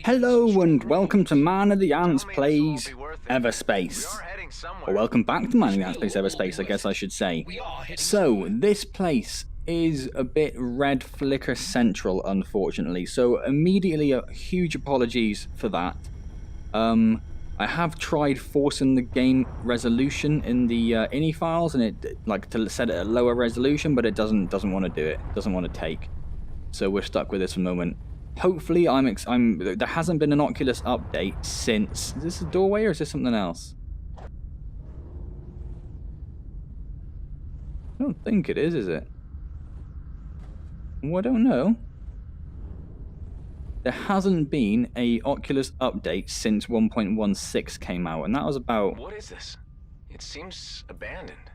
Hello and welcome to Man of the Antz Plays Everspace. Or welcome back to Man of the Antz Plays Everspace, I guess I should say. So, this place is a bit red flicker central, unfortunately. So, immediately, huge apologies for that. I have tried forcing the game resolution in the ini files, and it to set it at a lower resolution, but it doesn't want to do it. It doesn't want to take. So we're stuck with this for a moment. Hopefully, there hasn't been an Oculus update since. Is this a doorway or is this something else? I don't think it is it? Well, I don't know. There hasn't been a Oculus update since 1.16 came out, and that was about... What is this? It seems abandoned.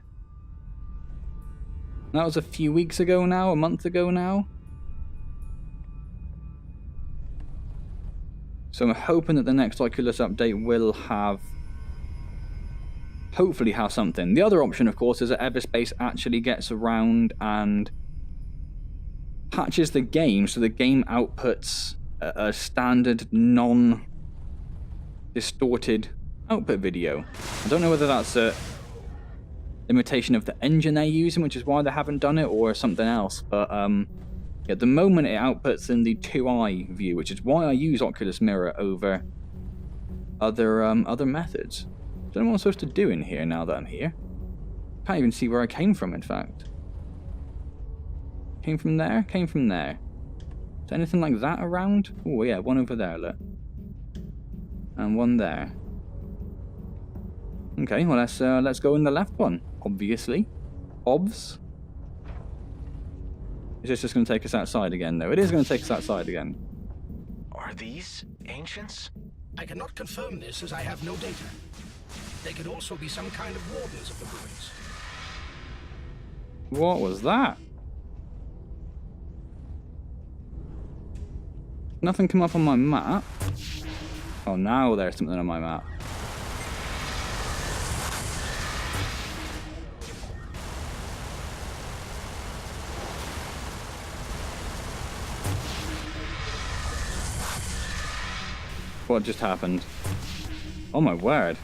That was a few weeks ago now, a month ago now. So I'm hoping that the next Oculus update will have... hopefully have something. The other option, of course, is that Everspace actually gets around and patches the game so the game outputs a standard, non-distorted output video. I don't know whether that's a limitation of the engine they're using, which is why they haven't done it, or something else. But at the moment, it outputs in the 2i view, which is why I use Oculus Mirror over other methods. I don't know what I'm supposed to do in here now that I'm here. Can't even see where I came from, in fact. Came from there? Came from there. Is there anything like that around? Oh yeah, one over there, look. And one there. Okay, well let's go in the left one, obviously. Obvs. Is this just going to take us outside again, though? It is going to take us outside again. Are these ancients? I cannot confirm this as I have no data. They could also be some kind of wardens of the ruins. What was that? Nothing come up on my map. Oh, now there's something on my map. What just happened? Oh my word.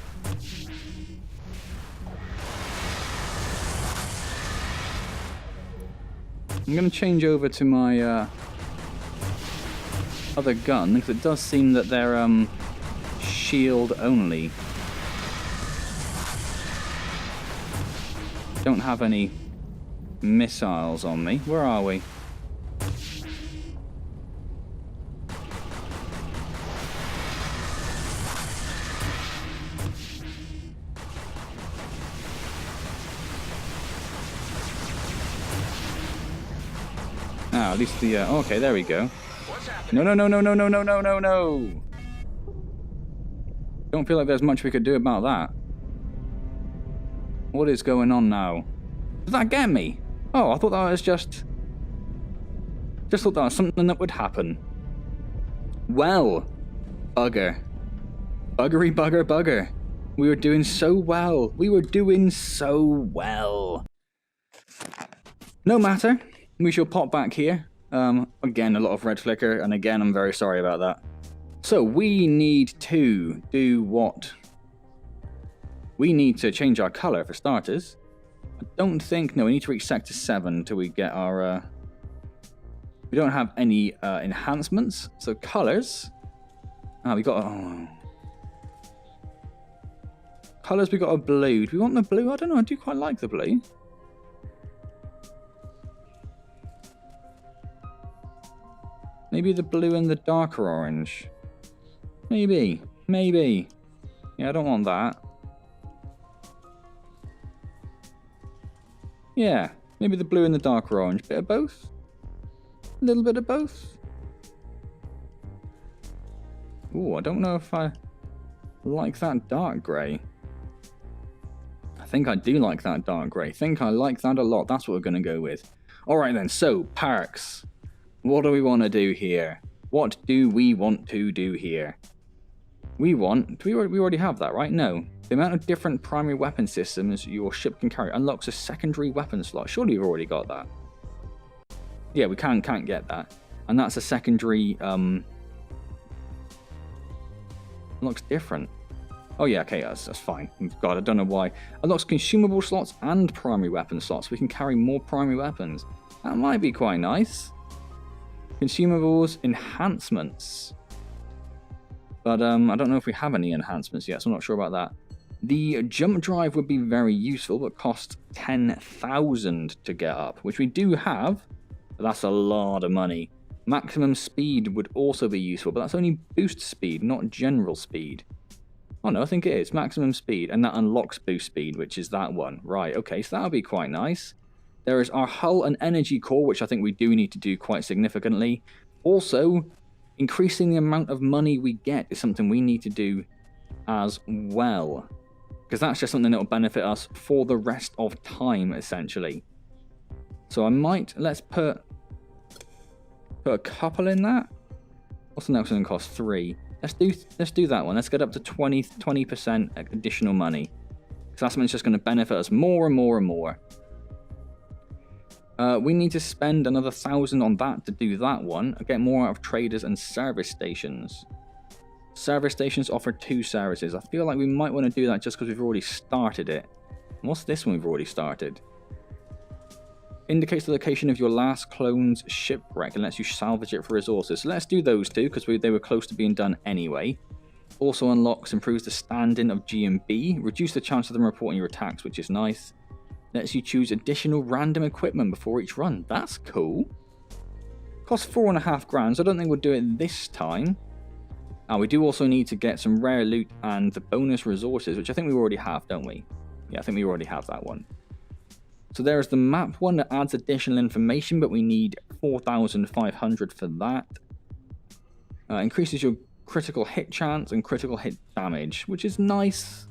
I'm going to change over to my other gun, because it does seem that they're shield only. Don't have any missiles on me. Where are we? Ah, at least the okay, there we go. No. Don't feel like there's much we could do about that. What is going on now? Did that get me? Oh, I thought that was just thought that was something that would happen. Well, bugger. Bugger. We were doing so well. No matter. We shall pop back here. Again, a lot of red flicker, and again, I'm very sorry about that. So, we need to do what? We need to change our color, for starters. I don't think... No, we need to reach Sector 7 until we get our... We don't have any enhancements, so colors... Ah, we got... Oh. Colors, we got a blue. Do we want the blue? I don't know, I do quite like the blue. Maybe the blue and the darker orange. Maybe. Yeah, I don't want that. Yeah, maybe the blue and the darker orange. Bit of both? A little bit of both? Ooh, I don't know if I like that dark grey. I think I do like that dark grey. I think I like that a lot. That's what we're going to go with. Alright then, so, parks. What do we want to do here? What do we want to do here? We already have that, right? No. The amount of different primary weapon systems your ship can carry unlocks a secondary weapon slot. Surely we've already got that. Yeah, we can't get that. And that's a secondary It looks different. Oh yeah, okay, that's fine. God, I don't know why. Unlocks consumable slots and primary weapon slots. We can carry more primary weapons. That might be quite nice. Consumables, enhancements. But I don't know if we have any enhancements yet, so I'm not sure about that. The jump drive would be very useful, but costs 10,000 to get up, which we do have, but that's a lot of money. Maximum speed would also be useful, but that's only boost speed, not general speed. Oh no, I think it is. Maximum speed, and that unlocks boost speed, which is that one. Right, okay, so that'll be quite nice. There is our hull and energy core, which I think we do need to do quite significantly. Also, increasing the amount of money we get is something we need to do as well. Because that's just something that will benefit us for the rest of time, essentially. So I might, let's put a couple in that. What's the next one cost? 3. Let's do that one. Let's get up to 20% additional money. Because that's something that's just going to benefit us more and more and more. We need to spend another 1,000 on that to do that one. Get more out of traders and service stations. Service stations offer 2 services. I feel like we might want to do that just because we've already started it. What's this one we've already started? Indicates the location of your last clone's shipwreck and lets you salvage it for resources. So let's do those 2 because they were close to being done anyway. Also unlocks, improves the stand-in of G&B. Reduce the chance of them reporting your attacks, which is nice. Lets you choose additional random equipment before each run. That's cool. Costs 4.5 grand, so I don't think we'll do it this time. We do also need to get some rare loot and the bonus resources, which I think we already have, don't we? Yeah, I think we already have that one. So there's the map one that adds additional information, but we need 4,500 for that. Increases your critical hit chance and critical hit damage, which is nice.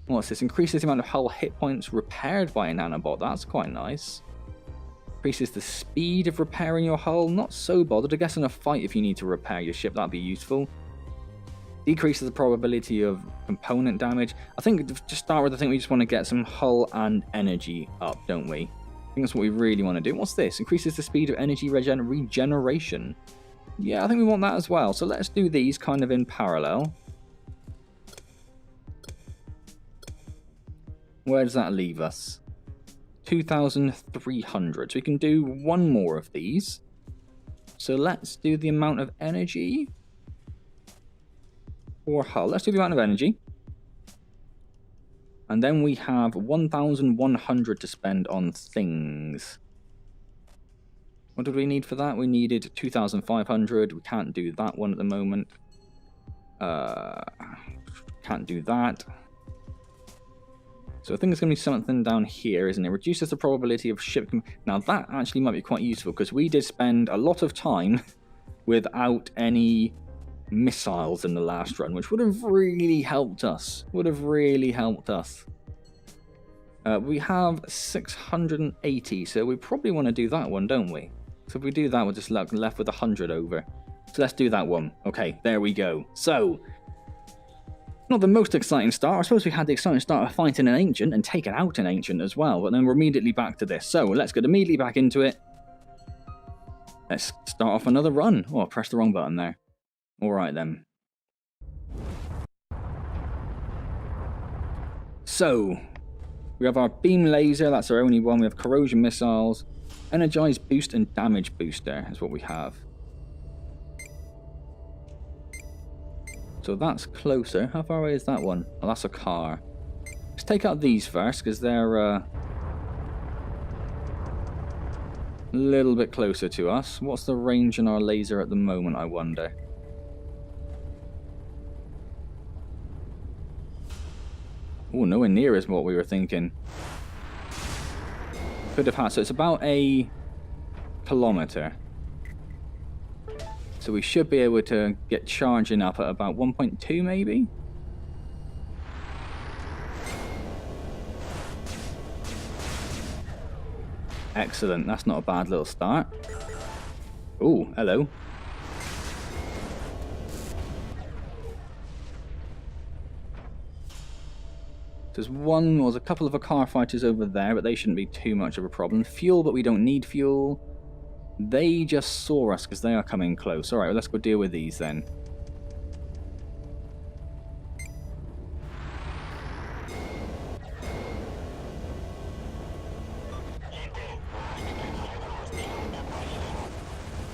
What's this? Increases the amount of hull hit points repaired by a nanobot. That's quite nice. Increases the speed of repairing your hull. Not so bothered. I guess in a fight if you need to repair your ship, that'd be useful. Decreases the probability of component damage. I think to start with, I think we just want to get some hull and energy up, don't we? I think that's what we really want to do. What's this? Increases the speed of energy regeneration. Yeah, I think we want that as well. So let's do these kind of in parallel. Where does that leave us? 2,300. So we can do one more of these. So let's do the amount of energy. Or hull. Let's do the amount of energy. And then we have 1,100 to spend on things. What did we need for that? We needed 2,500. We can't do that one at the moment. Can't do that. So I think it's going to be something down here, isn't it? Reduces the probability of ship... Now that actually might be quite useful because we did spend a lot of time without any missiles in the last run, which would have really helped us. We have 680, so we probably want to do that one, don't we? So if we do that, we're just left with 100 over. So let's do that one. Okay, there we go. So, not the most exciting start. I suppose we had the exciting start of fighting an ancient and taking out an ancient as well, but then we're immediately back to this. So let's get immediately back into it. Let's start off another run. Oh, I pressed the wrong button there. Alright then. So, we have our beam laser, that's our only one. We have corrosion missiles, energize boost and damage booster is what we have. So that's closer. How far away is that one? Oh, that's a car. Let's take out these first because they're a little bit closer to us. What's the range on our laser at the moment, I wonder? Oh, nowhere near as what we were thinking. Could have had. So it's about a kilometer. So we should be able to get charging up at about 1.2 maybe? Excellent. That's not a bad little start. Oh, hello. There's a couple of car fighters over there, but they shouldn't be too much of a problem. Fuel, but we don't need fuel. They just saw us because they are coming close. Alright, well, let's go deal with these then.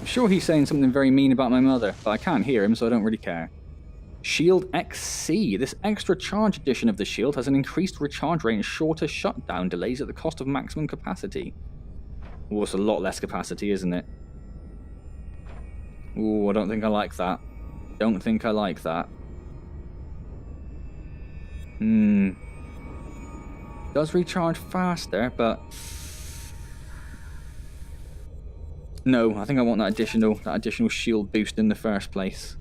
I'm sure he's saying something very mean about my mother, but I can't hear him, so I don't really care. Shield XC. This extra charge edition of the shield has an increased recharge rate and shorter shutdown delays at the cost of maximum capacity. Oh, it's a lot less capacity, isn't it? Oh, I don't think I like that. Don't think I like that. Does recharge faster, but... No, I think I want that additional shield boost in the first place.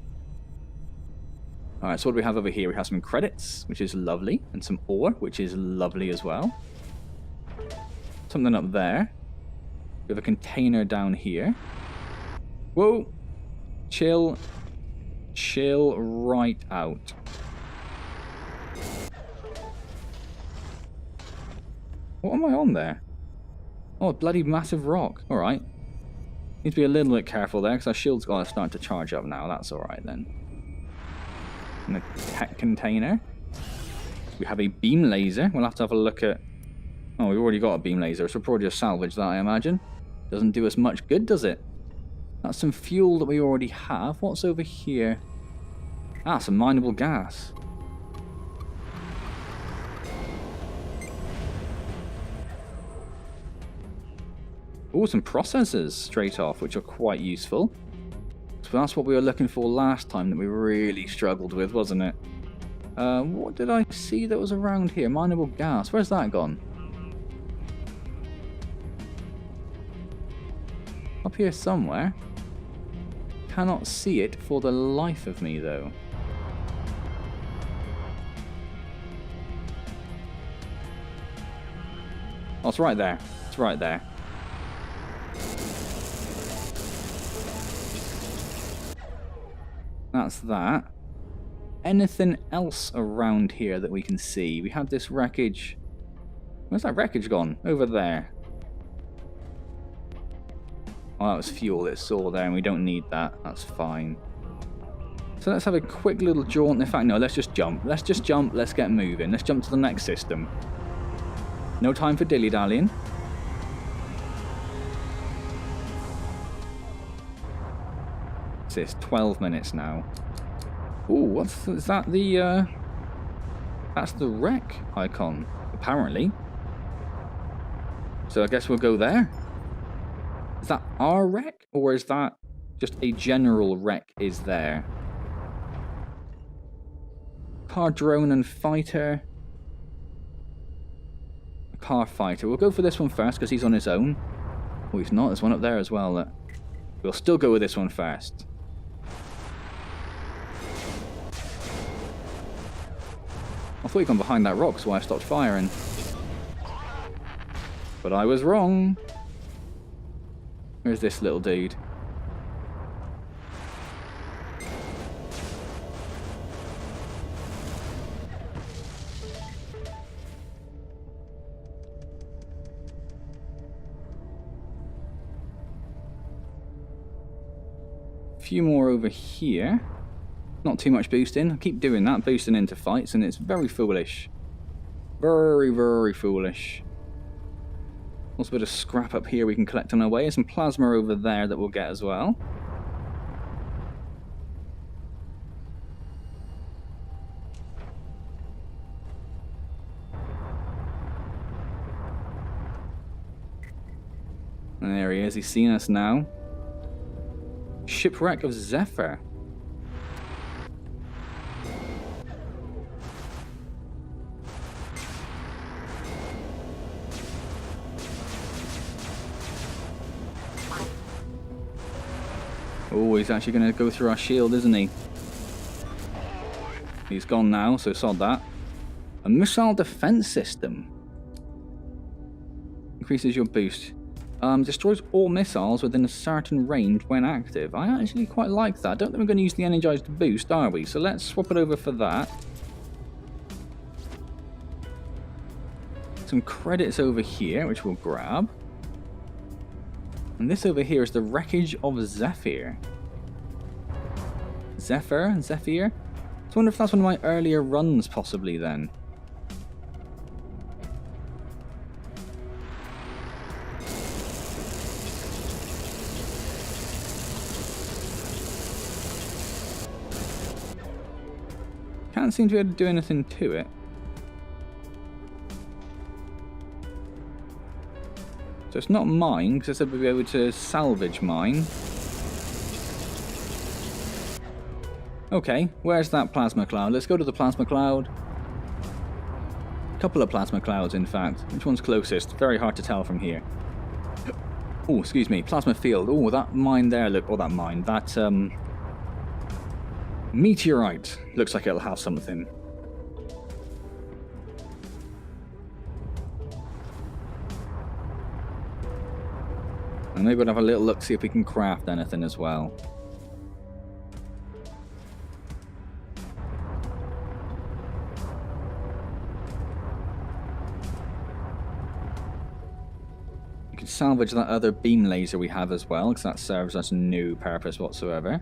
Alright, so what do we have over here? We have some credits, which is lovely, and some ore, which is lovely as well. Something up there. We have a container down here. Whoa! Chill. Chill right out. What am I on there? Oh, a bloody massive rock. Alright. Need to be a little bit careful there, because our shield's got to start to charge up now. That's alright then. And a tech container. We have a beam laser. We'll have to have a look at... Oh, we've already got a beam laser, so we'll probably just salvage that, I imagine. Doesn't do us much good, does it? That's some fuel that we already have. What's over here? Ah, some mineable gas. Oh, some processors straight off, which are quite useful. So that's what we were looking for last time that we really struggled with, wasn't it? What did I see that was around here? Mineable gas. Where's that gone? Up here somewhere. Cannot see it for the life of me, though. Oh, it's right there. It's right there. That's that. Anything else around here that we can see? We had this wreckage. Where's that wreckage gone? Over there. Oh, that was fuel that saw there, and we don't need that. That's fine. So let's have a quick little jaunt. In fact, no, let's just jump. Let's just jump. Let's get moving. Let's jump to the next system. No time for dilly-dallying. It's 12 minutes now. Ooh, is that the, that's the wreck icon, apparently. So I guess we'll go there. Is that our wreck, or is that just a general wreck is there? Car, drone, and fighter. Car fighter. We'll go for this one first, because he's on his own. Oh, he's not. There's one up there as well. We'll still go with this one first. I thought he'd gone behind that rock, so I stopped firing. But I was wrong. Where's this little dude? A few more over here. Not too much boosting. I keep doing that, boosting into fights, and it's very foolish. Very, very foolish. Also a bit of scrap up here we can collect on our way. Some plasma over there that we'll get as well. And there he is. He's seen us now. Shipwreck of Zephyr. Oh, he's actually going to go through our shield, isn't he? He's gone now, so sod that. A missile defense system. Increases your boost. Destroys all missiles within a certain range when active. I actually quite like that. I don't think we're going to use the energized boost, are we? So let's swap it over for that. Some credits over here, which we'll grab. And this over here is the wreckage of Zephyr. Zephyr? So I wonder if that's one of my earlier runs, possibly, then. Can't seem to be able to do anything to it. So it's not mine, because I said we'd be able to salvage mine. Okay, where's that plasma cloud? Let's go to the plasma cloud. A couple of plasma clouds, in fact. Which one's closest? Very hard to tell from here. Oh, excuse me, plasma field. Oh, that mine there, look, or that mine, that, meteorite. Looks like it'll have something. And maybe we'll have a little look, see if we can craft anything as well. You can salvage that other beam laser we have as well, because that serves us no purpose whatsoever.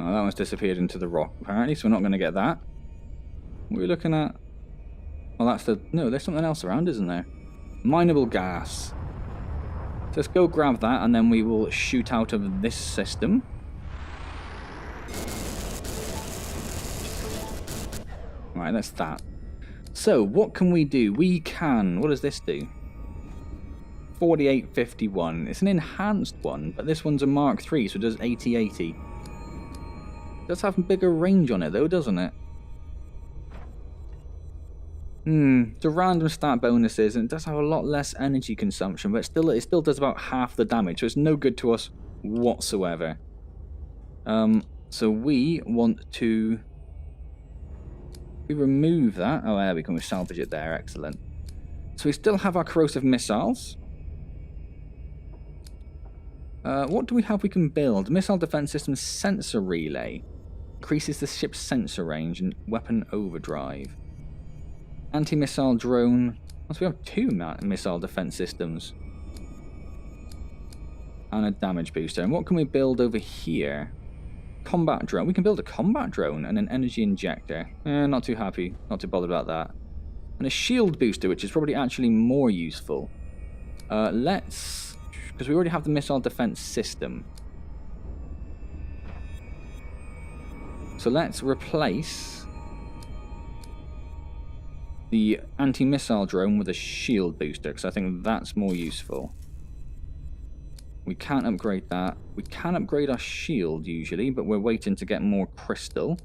Oh, that one's disappeared into the rock, apparently, so we're not going to get that. What are we looking at? Well, that's the... No, there's something else around, isn't there? Mineable gas. So let's go grab that, and then we will shoot out of this system. Right, that's that. So, what can we do? We can... What does this do? 4851. It's an enhanced one, but this one's a Mark III, so it does 8080. Does have bigger range on it though, doesn't it? The random stat bonuses, and it does have a lot less energy consumption, but it still does about half the damage, so it's no good to us whatsoever. So we want to... We remove that. Oh, there we can salvage it there, excellent. So we still have our corrosive missiles. What do we have we can build? Missile defense system sensor relay. Increases the ship's sensor range and weapon overdrive. Anti-missile drone. So we have 2 missile defense systems. And a damage booster. And what can we build over here? Combat drone. We can build a combat drone and an energy injector. Not too happy. Not too bothered about that. And a shield booster, which is probably actually more useful. Let's... Because we already have the missile defense system. So let's replace the anti-missile drone with a shield booster, because I think that's more useful. We can't upgrade that. We can upgrade our shield usually, but we're waiting to get more crystal.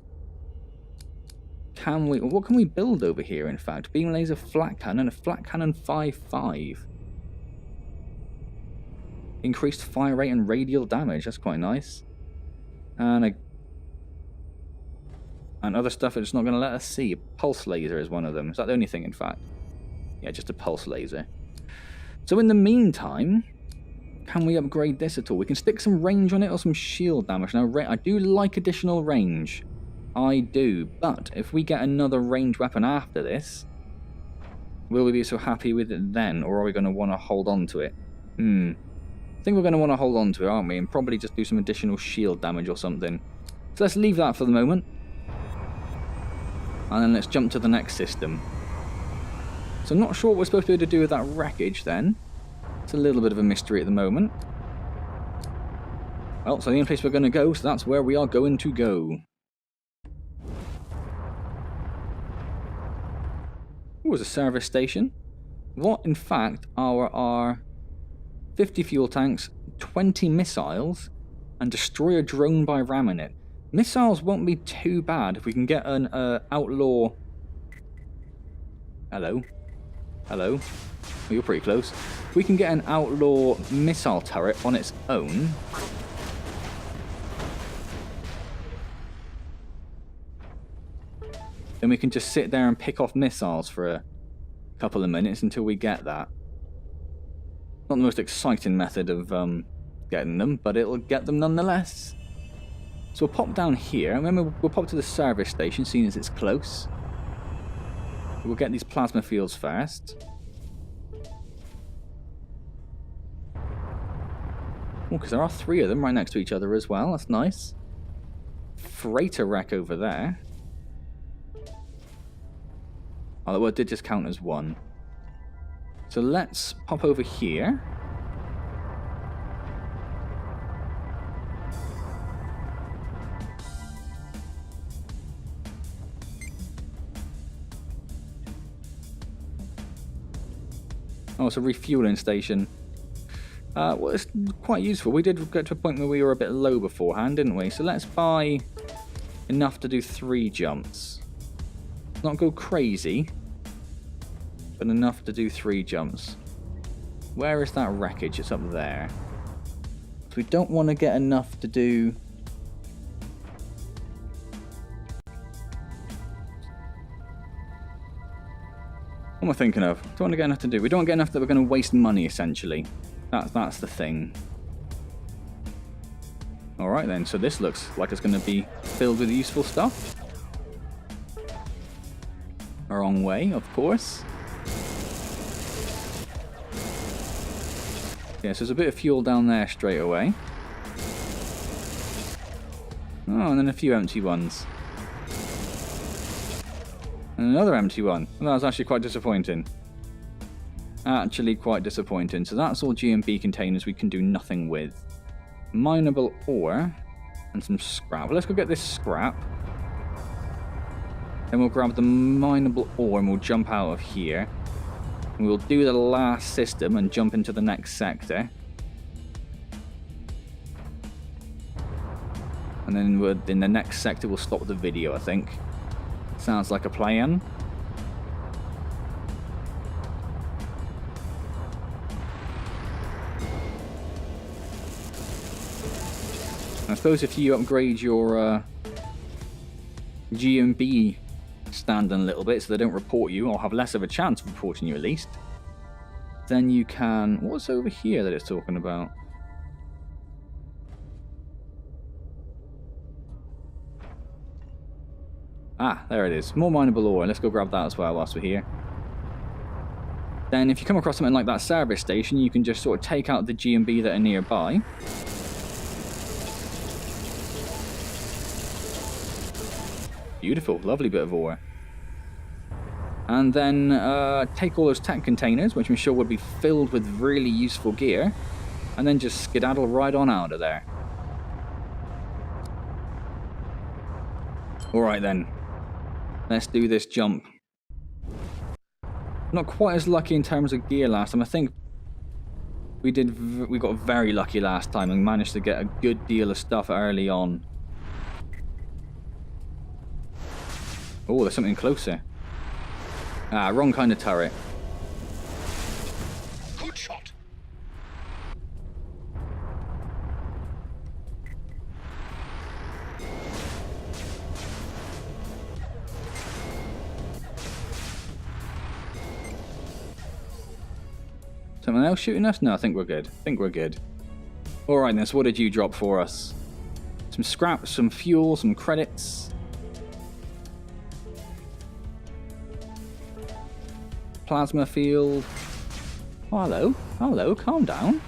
Can we... What can we build over here, in fact? Beam laser, flat cannon, a flat cannon 5.5. Increased fire rate and radial damage. That's quite nice. And other stuff it's not going to let us see. Pulse laser is one of them. Is that the only thing, in fact? Yeah, just a pulse laser. So in the meantime, can we upgrade this at all? We can stick some range on it or some shield damage. Now, I do like additional range. I do. But if we get another ranged weapon after this, will we be so happy with it then? Or are we going to want to hold on to it? I think we're going to want to hold on to it, aren't we? And probably just do some additional shield damage or something. So let's leave that for the moment. And then let's jump to the next system. So I'm not sure what we're supposed to be able to do with that wreckage then. It's a little bit of a mystery at the moment. Well, so the only place we're going to go, so that's where we are going to go. Ooh, there's a service station. What, in fact, are our 50 fuel tanks, 20 missiles, and destroy a drone by ramming it? Missiles won't be too bad if we can get an outlaw... Hello? Hello? Oh, you're pretty close. If we can get an outlaw missile turret on its own... then we can just sit there and pick off missiles for a couple of minutes until we get that. Not the most exciting method of getting them, but it'll get them nonetheless. So we'll pop down here. Remember, we'll pop to the service station, seeing as it's close. We'll get these plasma fields first. Oh, because there are 3 of them right next to each other as well. That's nice. Freighter wreck over there. Oh, well, it did just count as one. So let's pop over here. Oh, it's a refueling station. Well, it's quite useful. We did get to a point where we were a bit low beforehand, didn't we? So let's buy enough to do 3 jumps. Not go crazy, but enough to do 3 jumps. Where is that wreckage? It's up there. So we don't want to get enough to do... What am I thinking of? Don't want to get enough to do. We don't want to get enough that we're going to waste money, essentially. That's the thing. Alright then, so this looks like it's going to be filled with useful stuff. Wrong way, of course. Yeah, so there's a bit of fuel down there straight away. Oh, and then a few empty ones. And another empty one. Well, that was actually quite disappointing. Actually quite disappointing. So that's all G&B containers we can do nothing with. Mineable ore and some scrap. Well, let's go get this scrap. Then we'll grab the mineable ore and we'll jump out of here. And we'll do the last system and jump into the next sector. And then in the next sector we'll stop the video, I think. Sounds like a plan. I suppose if you upgrade your G&B standing a little bit so they don't report you, or have less of a chance of reporting you at least, then you can... What's over here that it's talking about? Ah, there it is. More mineable ore. Let's go grab that as well whilst we're here. Then if you come across something like that service station, you can just sort of take out the G&B that are nearby. Beautiful, lovely bit of ore. And then take all those tech containers, which I'm sure would be filled with really useful gear, and then just skedaddle right on out of there. Alright then, let's do this jump. Not quite as lucky in terms of gear last time. I think we got very lucky last time and managed to get a good deal of stuff early on. Oh, there's something closer. Ah, wrong kind of turret. Good shot. Someone else shooting us? No, I think we're good. I think we're good. Alright then, so what did you drop for us? Some scrap, some fuel, some credits. Plasma field. Oh, hello. Hello, calm down.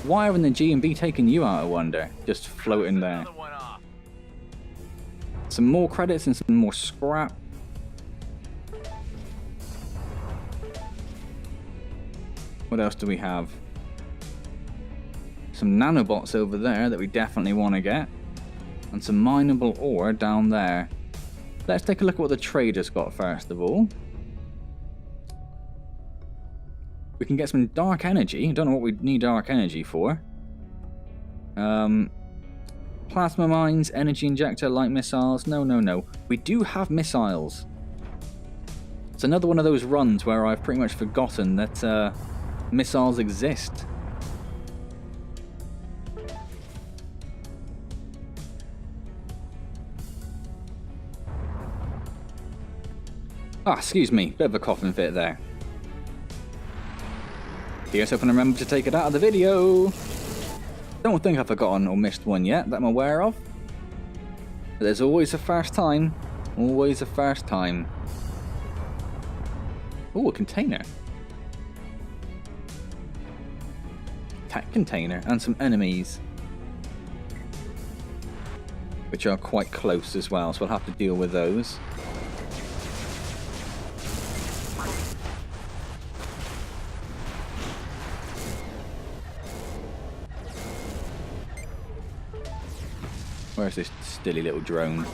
Why haven't the G&B taken you out, I wonder? Just floating there. Some more credits and some more scrap. What else do we have? Some nanobots over there that we definitely want to get. And some mineable ore down there. Let's take a look at what the trader's got first of all. We can get some dark energy. I don't know what we need dark energy for. Plasma mines, energy injector, light missiles. No, no, no. We do have missiles. It's another one of those runs where I've pretty much forgotten that missiles exist. Ah, excuse me, bit of a coughing fit there. Here's hoping I remember to take it out of the video. Don't think I've forgotten or missed one yet that I'm aware of. But there's always a first time. Always a first time. Ooh, a container. Tech container and some enemies. Which are quite close as well, so we'll have to deal with those. Where's this silly little drone?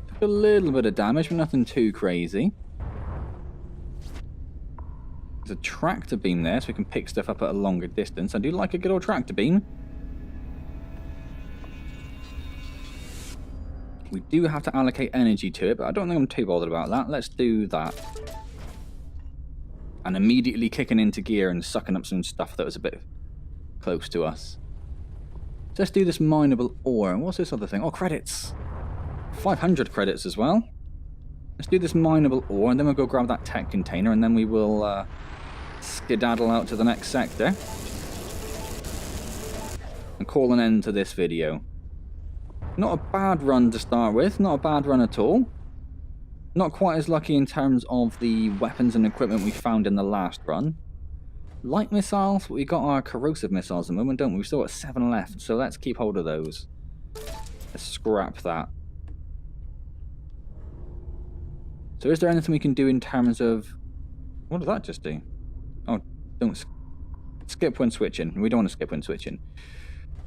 Took a little bit of damage, but nothing too crazy. There's a tractor beam there, so we can pick stuff up at a longer distance. I do like a good old tractor beam. We do have to allocate energy to it, but I don't think I'm too bothered about that. Let's do that. And immediately kicking into gear and sucking up some stuff that was a bit close to us. So let's do this mineable ore. And what's this other thing? Oh, credits. 500 credits as well. Let's do this mineable ore, and then we'll go grab that tech container, and then we will skedaddle out to the next sector. And call an end to this video. Not a bad run to start with, not a bad run at all. Not quite as lucky in terms of the weapons and equipment we found in the last run. Light missiles, we got our corrosive missiles at the moment, don't we? We've still got 7 left, so let's keep hold of those. Let's scrap that. So is there anything we can do in terms of... What did that just do? Oh, don't skip when switching. We don't want to skip when switching.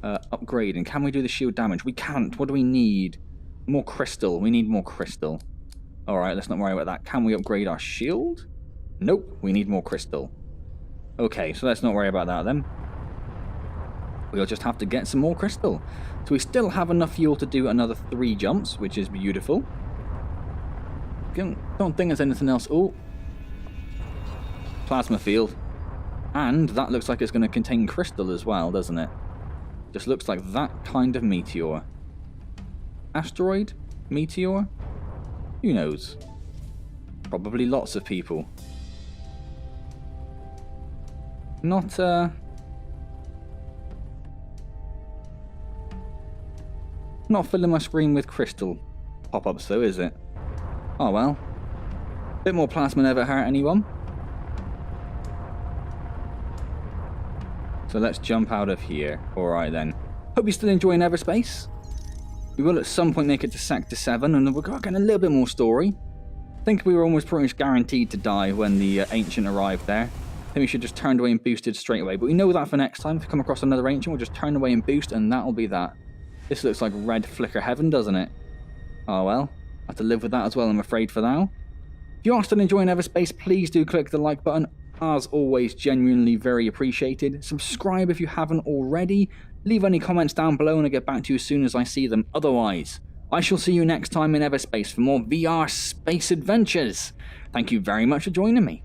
Upgrading. Can we do the shield damage? We can't. What do we need? More crystal. We need more crystal. Alright, let's not worry about that. Can we upgrade our shield? Nope. We need more crystal. Okay, so let's not worry about that then. We'll just have to get some more crystal. So we still have enough fuel to do another 3 jumps, which is beautiful. Don't think there's anything else. Oh. Plasma field. And that looks like it's going to contain crystal as well, doesn't it? Just looks like that kind of meteor. Asteroid? Meteor? Who knows? Probably lots of people. Not filling my screen with crystal pop-ups though, is it? Oh well. Bit more plasma never hurt anyone. So let's jump out of here. Alright then. Hope you're still enjoying Everspace. We will at some point make it to Sector 7 and we're getting a little bit more story. I think we were almost pretty much guaranteed to die when the Ancient arrived there. I think we should just turn away and boosted straight away. But we know that for next time. If we come across another Ancient, we'll just turn away and boost and that'll be that. This looks like red flicker heaven, doesn't it? Oh well. I have to live with that as well, I'm afraid, for now. If you are still enjoying Everspace, please do click the like button. As always, genuinely very appreciated. Subscribe if you haven't already. Leave any comments down below and I'll get back to you as soon as I see them. Otherwise, I shall see you next time in Everspace for more VR space adventures. Thank you very much for joining me.